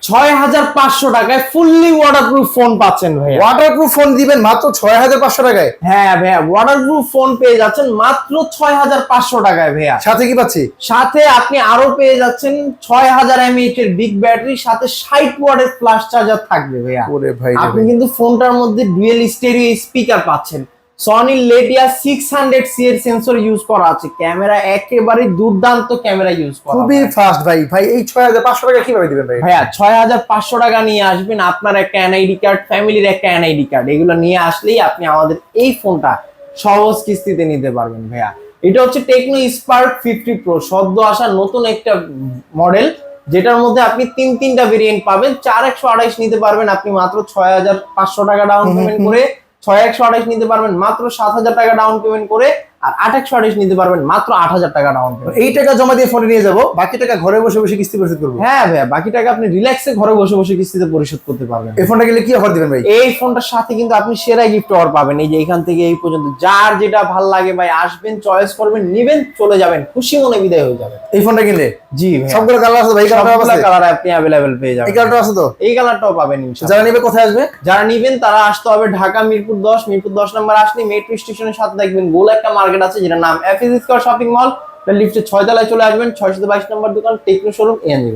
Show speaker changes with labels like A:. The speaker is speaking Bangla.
A: 6500 টাকায় ফুললি ওয়াটারপ্রুফ ফোন পাচ্ছেন ভাইয়া।
B: ওয়াটারপ্রুফ ফোন দিবেন মাত্র 6500 টাকায়?
A: হ্যাঁ ভাইয়া, ওয়াটারপ্রুফ ফোন পেয়ে যাচ্ছেন মাত্র 6500 টাকায় ভাইয়া।
B: সাথে কি পাচ্ছি?
A: সাথে আপনি আরো পেয়ে যাচ্ছেন 6000 mAh এর বিগ ব্যাটারি, সাথে 60 ওয়াটের ফ্ল্যাশ চার্জার থাকবে ভাইয়া।
B: ওরে ভাই রে
A: আপনি
B: ভাই।
A: কিন্তু ফোনটার মধ্যে ডুয়েল স্টেরিও স্পিকার পাচ্ছেন, সনি লেটিয়া 600C এর সেন্সর ইউজ করা আছে, ক্যামেরা একেবারে দুর্দান্ত ক্যামেরা ইউজ করা।
B: খুবই ফাস্ট ভাই। ভাই এই 6500 টাকা কিভাবে দিবেন ভাই?
A: ভাইয়া 6500 টাকা নিয়ে আসবেন, আপনার একটা এনআইডি কার্ড, ফ্যামিলির একটা এনআইডি কার্ড, এগুলো নিয়ে আসলেই আপনি আমাদের এই ফোনটা সহজ কিস্তিতে নিতে পারবেন ভাইয়া। এটা হচ্ছে টেকনো স্পার্ক 50 প্রো, সদ্য আসা নতুন একটা মডেল, যেটার মধ্যে আপনি তিনটা ভেরিয়েন্ট পাবেন। 4128 নিতে পারবেন আপনি মাত্র 6500 টাকা ডাউন পেমেন্ট করে, 6128 নিতে পারবেন মাত্র 7000 টাকা ডাউন পেমেন্ট করে, আর 8128 নিতে পারবেন মাত্র 8000 টাকা ডাউন পেমেন্ট।
B: এই টাকা জমা দিয়ে ফোনে নিয়ে যাব, বাকি টাকা ঘরে বসে বসে কিস্তি পরিশোধ করব।
A: হ্যাঁ ভাইয়া, বাকি টাকা আপনি রিল্যাক্সে ঘরে বসে বসে কিস্তিতে পরিশোধ করতে পারবেন।
B: এই ফোনটা গেলে কি অফার দিবেন ভাই?
A: এই ফোনটার সাথে কিন্তু আপনি সেরা গিফট অফার পাবেন। এই যে এখান থেকে এই পর্যন্ত যার যেটা ভাল লাগে ভাই, আসবেন, চয়েস করবেন, নিবেন, চলে যাবেন, খুশি মনে বিদায় হয়ে যাবেন
B: এই ফোনটা কিনলে?
A: জি ভাই,
B: সবগুলো কালার আছে ভাই?
A: সবগুলো কালার আপনি अवेलेबल পেয়ে যাবেন।
B: এই কালারটা আছে তো?
A: এই কালারটাও পাবেন ইনশাআল্লাহ।
B: যারা নেবে কোথায় আসবে?
A: যারা নিবেন তারা আসতে হবে ঢাকা মিরপুর 10 নম্বর আসলে মেট্রো স্টেশনের সাথে দেখবেন গোল একটা মার্কেট আছে, যেটা নাম এফএস স্কয়ার শপিং মল, লিফটে 6 তলায় চলে আসবেন, 622 নম্বর দোকান টেকনো শোরুম এনজি।